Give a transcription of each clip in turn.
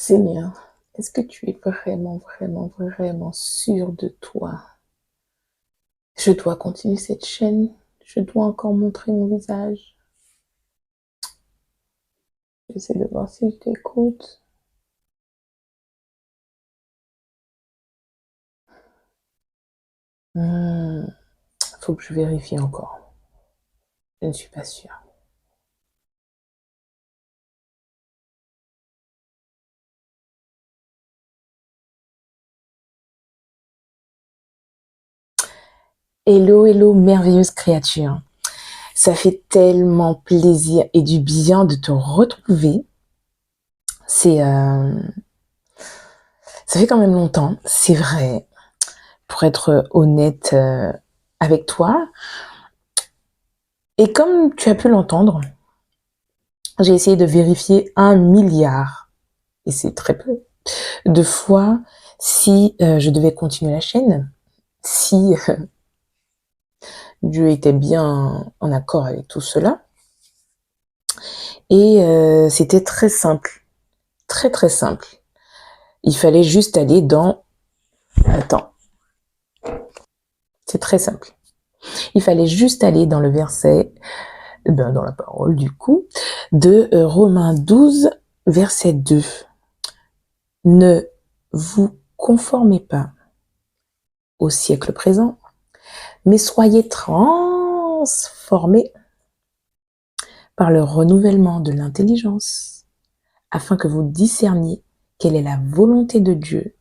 Seigneur, est-ce que tu es vraiment, vraiment, vraiment sûr de toi? Je dois continuer cette chaîne. Je dois encore montrer mon visage. J'essaie de voir si je t'écoute. Hmm, faut que je vérifie encore. Je ne suis pas sûre. Hello, hello, merveilleuse créature. Ça fait tellement plaisir et du bien de te retrouver. C'est, ça fait quand même longtemps, c'est vrai. Pour être honnête avec toi. Et comme tu as pu l'entendre, j'ai essayé de vérifier 1 milliard, et c'est très peu, de fois si je devais continuer la chaîne, si Dieu était bien en accord avec tout cela. Et c'était très simple, très très simple. Il fallait juste aller dans... Attends, c'est très simple. Il fallait juste aller dans le verset, dans la parole du coup, de Romains 12, verset 2. Ne vous conformez pas au siècle présent, mais soyez transformés par le renouvellement de l'intelligence, afin que vous discerniez quelle est la volonté de Dieu,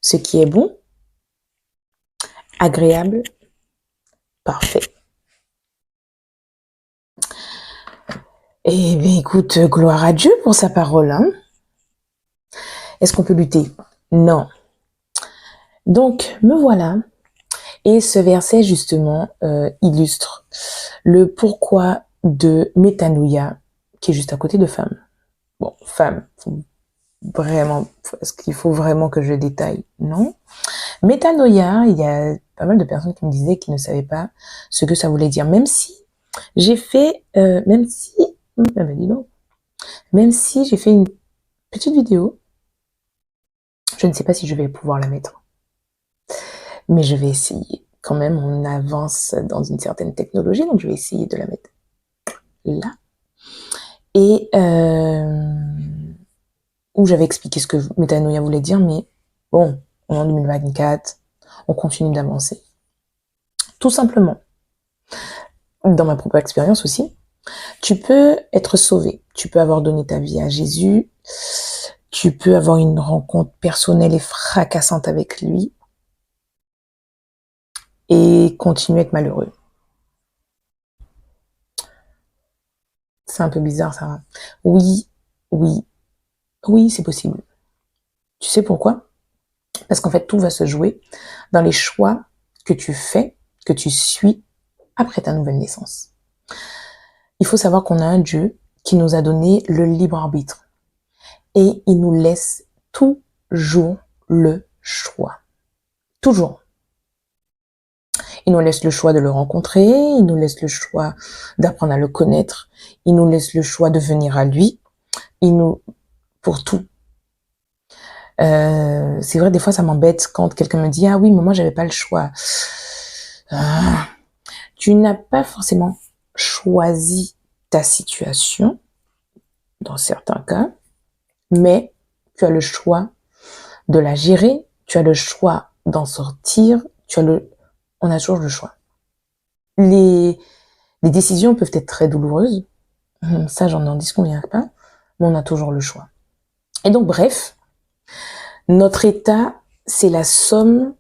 ce qui est bon, agréable, parfait. Eh bien, écoute, gloire à Dieu pour sa parole. Hein. Est-ce qu'on peut lutter? Non. Donc, me voilà. Et ce verset, justement, illustre le pourquoi de métanouia, qui est juste à côté de femme. Bon, femme, vraiment, est-ce qu'il faut vraiment que je détaille? Non. Métanoïa, il y a pas mal de personnes qui me disaient qu'ils ne savaient pas ce que ça voulait dire. Même si j'ai fait, dis donc, même si j'ai fait une petite vidéo, je ne sais pas si je vais pouvoir la mettre, mais je vais essayer. Quand même, on avance dans une certaine technologie, donc je vais essayer de la mettre là. Et où j'avais expliqué ce que métanoïa voulait dire, mais bon, on est en 2024, on continue d'avancer. Tout simplement, dans ma propre expérience aussi, tu peux être sauvé, tu peux avoir donné ta vie à Jésus, tu peux avoir une rencontre personnelle et fracassante avec lui et continuer à être malheureux. C'est un peu bizarre, ça. Oui, oui, oui, c'est possible. Tu sais pourquoi? Parce qu'en fait, tout va se jouer dans les choix que tu fais, que tu suis après ta nouvelle naissance. Il faut savoir qu'on a un Dieu qui nous a donné le libre arbitre et il nous laisse toujours le choix. Toujours. Il nous laisse le choix de le rencontrer, il nous laisse le choix d'apprendre à le connaître, il nous laisse le choix de venir à lui, il nous... pour tout. C'est vrai, des fois, ça m'embête quand quelqu'un me dit « Ah oui, mais moi, j'avais pas le choix. » Tu n'as pas forcément choisi ta situation, dans certains cas, mais tu as le choix de la gérer, tu as le choix d'en sortir, on a toujours le choix. Les décisions peuvent être très douloureuses, ça j'en n'en disconviens pas, mais on a toujours le choix. Et donc bref, notre état, c'est la somme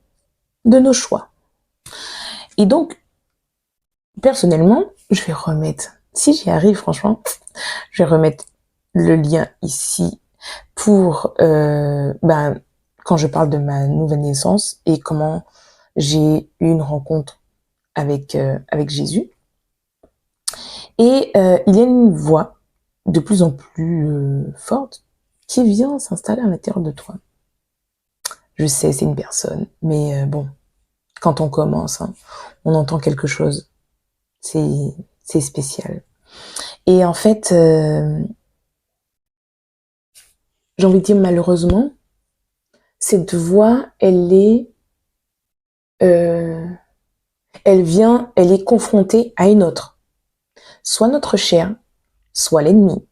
de nos choix. Et donc, personnellement, je vais remettre, si j'y arrive franchement, je vais remettre le lien ici pour quand je parle de ma nouvelle naissance et comment j'ai eu une rencontre avec Jésus. Et il y a une voix de plus en plus forte qui vient s'installer à l'intérieur de toi. Je sais, c'est une personne, mais bon, quand on commence, hein, on entend quelque chose. C'est spécial. Et en fait, j'ai envie de dire malheureusement, cette voix, elle est confrontée à une autre. Soit notre chair, soit l'ennemi.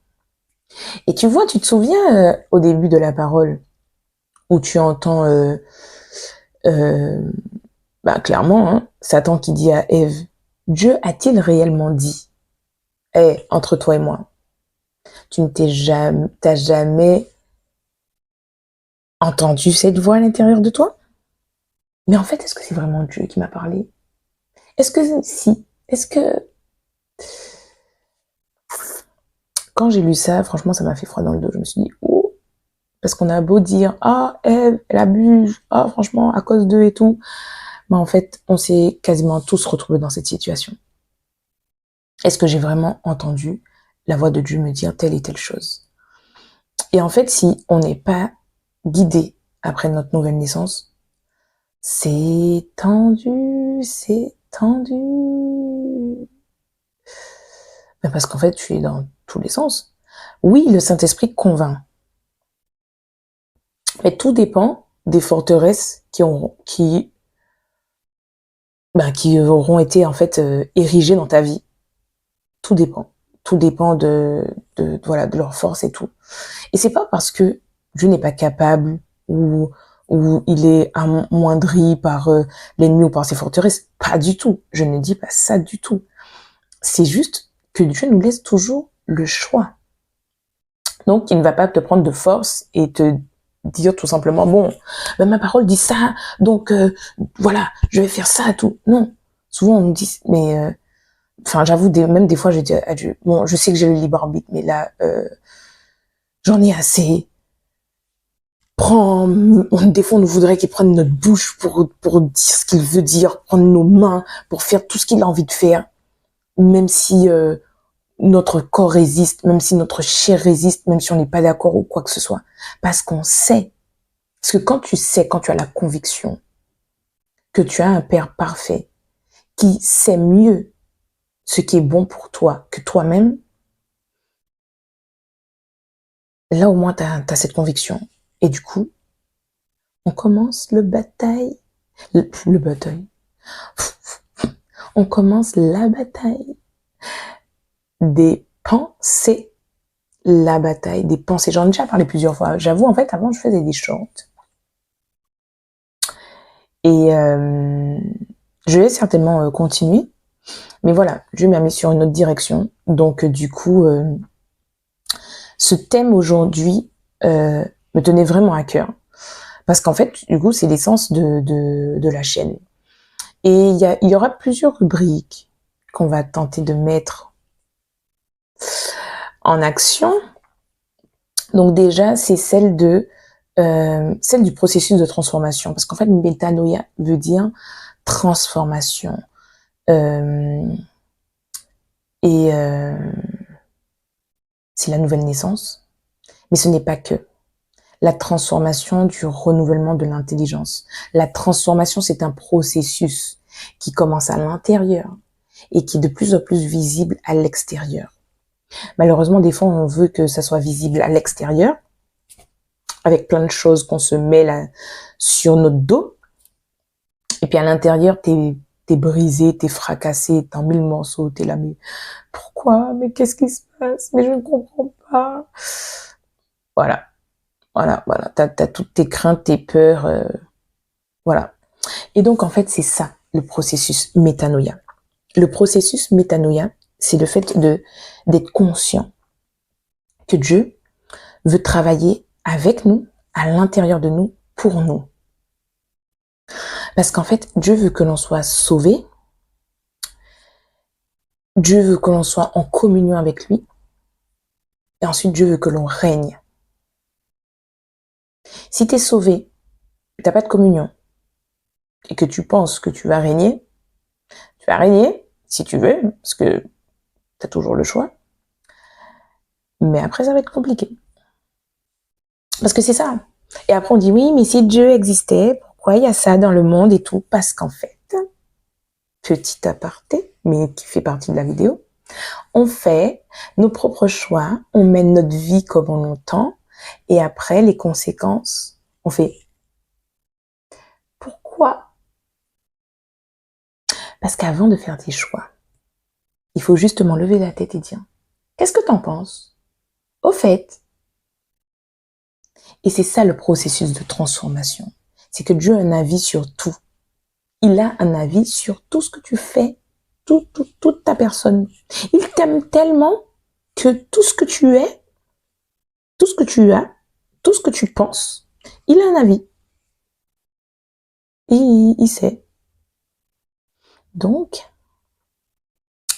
Et tu vois, tu te souviens au début de la parole, où tu entends clairement, hein, Satan qui dit à Ève, Dieu a-t-il réellement dit, entre toi et moi, tu ne t'as jamais entendu cette voix à l'intérieur de toi? Mais en fait, est-ce que c'est vraiment Dieu qui m'a parlé? Est-ce que si? Est-ce que quand j'ai lu ça, franchement, ça m'a fait froid dans le dos. Je me suis dit, oh, parce qu'on a beau dire, ah, Ève, elle abuse, ah, franchement, à cause d'eux et tout. Mais en fait, on s'est quasiment tous retrouvés dans cette situation. Est-ce que j'ai vraiment entendu la voix de Dieu me dire telle et telle chose? Et en fait, si on n'est pas guidé après notre nouvelle naissance, c'est tendu, c'est tendu. Ben parce qu'en fait, tu es dans tous les sens. Oui, le Saint-Esprit convainc. Mais tout dépend des forteresses qui auront été en fait érigées dans ta vie. Tout dépend. Tout dépend de leur force et tout. Et c'est pas parce que Dieu n'est pas capable ou il est amoindri par l'ennemi ou par ses forteresses. Pas du tout. Je ne dis pas ça du tout. C'est juste que Dieu nous laisse toujours le choix. Donc, il ne va pas te prendre de force et te dire tout simplement, bon, ben, ma parole dit ça, donc voilà, je vais faire ça, tout. Non. Souvent, on me dit, mais j'avoue, même des fois, je dis à Dieu, bon, je sais que j'ai le libre arbitre, mais là, j'en ai assez. Des fois, on voudrait qu'il prenne notre bouche pour dire ce qu'il veut dire, prendre nos mains pour faire tout ce qu'il a envie de faire, même si notre corps résiste, même si notre chair résiste, même si on n'est pas d'accord ou quoi que ce soit. Parce qu'on sait. Parce que quand tu sais, quand tu as la conviction que tu as un Père parfait qui sait mieux ce qui est bon pour toi que toi-même, là au moins tu as cette conviction. Et du coup, on commence le bataille. Le bataille. On commence la bataille des pensées. La bataille des pensées. J'en ai déjà parlé plusieurs fois. J'avoue, en fait, avant, je faisais des shorts. Et je vais certainement continuer. Mais voilà, Dieu m'a mis sur une autre direction. Donc, du coup, ce thème aujourd'hui me tenait vraiment à cœur. Parce qu'en fait, du coup, c'est l'essence de la chaîne. Et il y aura plusieurs rubriques qu'on va tenter de mettre en action. Donc déjà, c'est celle du processus de transformation. Parce qu'en fait, métanoïa veut dire transformation. C'est la nouvelle naissance. Mais ce n'est pas que. La transformation du renouvellement de l'intelligence. La transformation, c'est un processus qui commence à l'intérieur et qui est de plus en plus visible à l'extérieur. Malheureusement, des fois, on veut que ça soit visible à l'extérieur, avec plein de choses qu'on se met là sur notre dos. Et puis à l'intérieur, t'es brisé, t'es fracassé, t'es en mille morceaux, t'es là, mais pourquoi? Mais qu'est-ce qui se passe? Mais je ne comprends pas. Voilà. T'as toutes tes craintes, tes peurs, voilà. Et donc, en fait, c'est ça, le processus métanoïa. Le processus métanoïa, c'est le fait d'être conscient que Dieu veut travailler avec nous, à l'intérieur de nous, pour nous. Parce qu'en fait, Dieu veut que l'on soit sauvé. Dieu veut que l'on soit en communion avec lui. Et ensuite, Dieu veut que l'on règne. Si tu es sauvé, tu n'as pas de communion, et que tu penses que tu vas régner si tu veux, parce que tu as toujours le choix. Mais après, ça va être compliqué. Parce que c'est ça. Et après, on dit, oui, mais si Dieu existait, pourquoi il y a ça dans le monde et tout? Parce qu'en fait, petit aparté, mais qui fait partie de la vidéo, on fait nos propres choix, on mène notre vie comme on l'entend, Et après, les conséquences, on fait pourquoi? Parce qu'avant de faire des choix, il faut justement lever la tête et dire, qu'est-ce que t'en penses? Au fait. Et c'est ça le processus de transformation. C'est que Dieu a un avis sur tout. Il a un avis sur tout ce que tu fais, toute ta personne. Il t'aime tellement que tout ce que tu es, tout ce que tu as, tout ce que tu penses, il a un avis. Et il sait. Donc,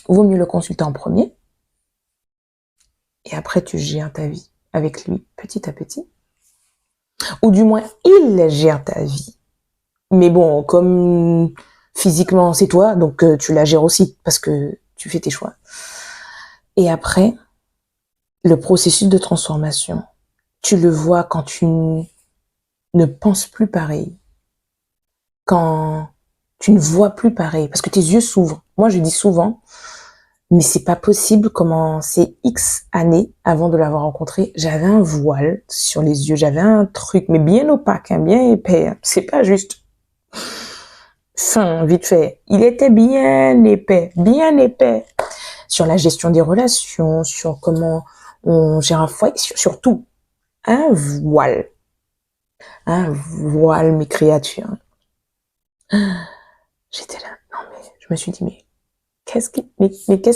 vaut mieux le consulter en premier. Et après, tu gères ta vie avec lui, petit à petit. Ou du moins, il gère ta vie. Mais bon, comme physiquement, c'est toi, donc tu la gères aussi, parce que tu fais tes choix. Et après, le processus de transformation, tu le vois quand tu ne penses plus pareil, quand tu ne vois plus pareil, parce que tes yeux s'ouvrent. Moi, je dis souvent, mais c'est pas possible comment c'est X années avant de l'avoir rencontré, j'avais un voile sur les yeux, j'avais un truc, mais bien opaque, hein, bien épais, hein, c'est pas juste. Fin, vite fait. Il était bien épais sur la gestion des relations, sur comment on gère un foyer, sur tout. Un voile, mes créatures. J'étais là, non mais, je me suis dit, mais qu'est-ce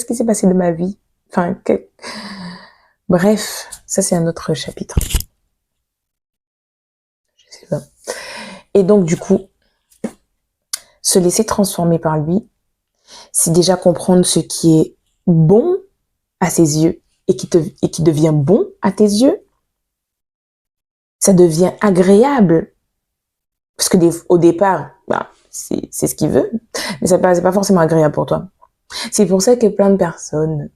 qui s'est passé de ma vie? Enfin, bref, ça c'est un autre chapitre. Je sais pas. Et donc du coup, se laisser transformer par lui, c'est déjà comprendre ce qui est bon à ses yeux et qui devient bon à tes yeux. Ça devient agréable. Parce que au départ, bah, c'est ce qu'il veut, mais c'est pas forcément agréable pour toi. C'est pour ça que plein de personnes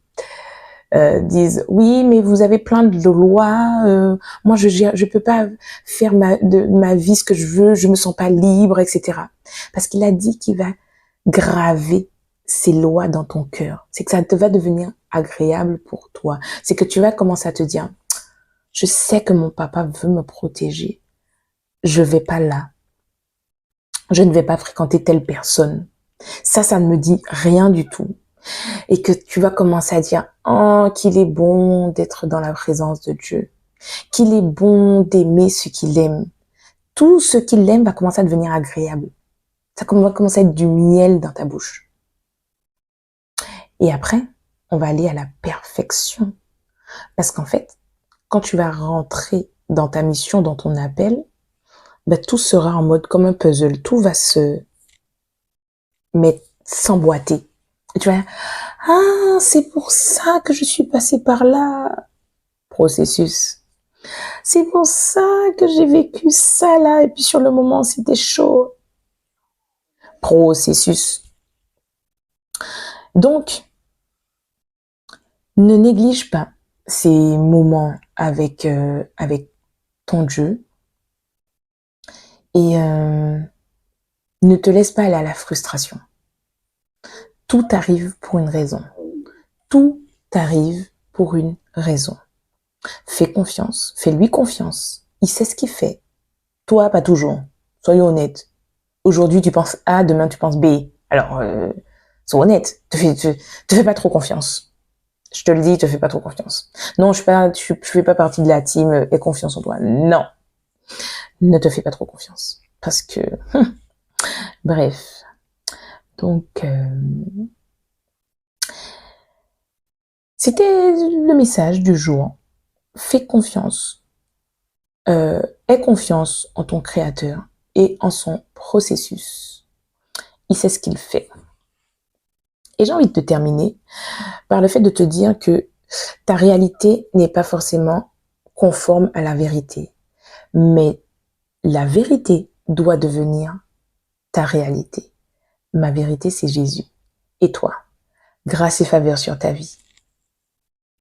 disent oui, mais vous avez plein de lois, moi je peux pas faire ma vie ce que je veux, je me sens pas libre, etc. Parce qu'il a dit qu'il va graver ces lois dans ton cœur. C'est que ça te va devenir agréable pour toi. C'est que tu vas commencer à te dire, je sais que mon papa veut me protéger. Je vais pas là. Je ne vais pas fréquenter telle personne. Ça ne me dit rien du tout. Et que tu vas commencer à dire, oh, qu'il est bon d'être dans la présence de Dieu. Qu'il est bon d'aimer ce qu'il aime. Tout ce qu'il aime va commencer à devenir agréable. Ça va commencer à être du miel dans ta bouche. Et après, on va aller à la perfection. Parce qu'en fait, quand tu vas rentrer dans ta mission, dans ton appel, ben, tout sera en mode comme un puzzle. Tout va se mettre, s'emboîter. Et tu vas, ah, c'est pour ça que je suis passée par là. Processus. C'est pour ça que j'ai vécu ça là. Et puis sur le moment, c'était chaud. Processus. Donc, ne néglige pas ces moments avec ton Dieu. Et ne te laisse pas aller à la frustration. Tout arrive pour une raison. Tout arrive pour une raison. Fais confiance. Fais-lui confiance. Il sait ce qu'il fait. Toi, pas toujours. Soyons honnêtes. Aujourd'hui, tu penses A, demain, tu penses B. Alors, sois honnête. Te fais pas trop confiance. Je te le dis, te fais pas trop confiance. Non, je fais pas partie de la team aie confiance en toi. Non. Ne te fais pas trop confiance. Parce que, bref. Donc, c'était le message du jour. Fais confiance. Aie confiance en ton créateur et en son processus. Il sait ce qu'il fait. Et j'ai envie de te terminer par le fait de te dire que ta réalité n'est pas forcément conforme à la vérité. Mais la vérité doit devenir ta réalité. Ma vérité, c'est Jésus. Et toi? Grâce et faveur sur ta vie.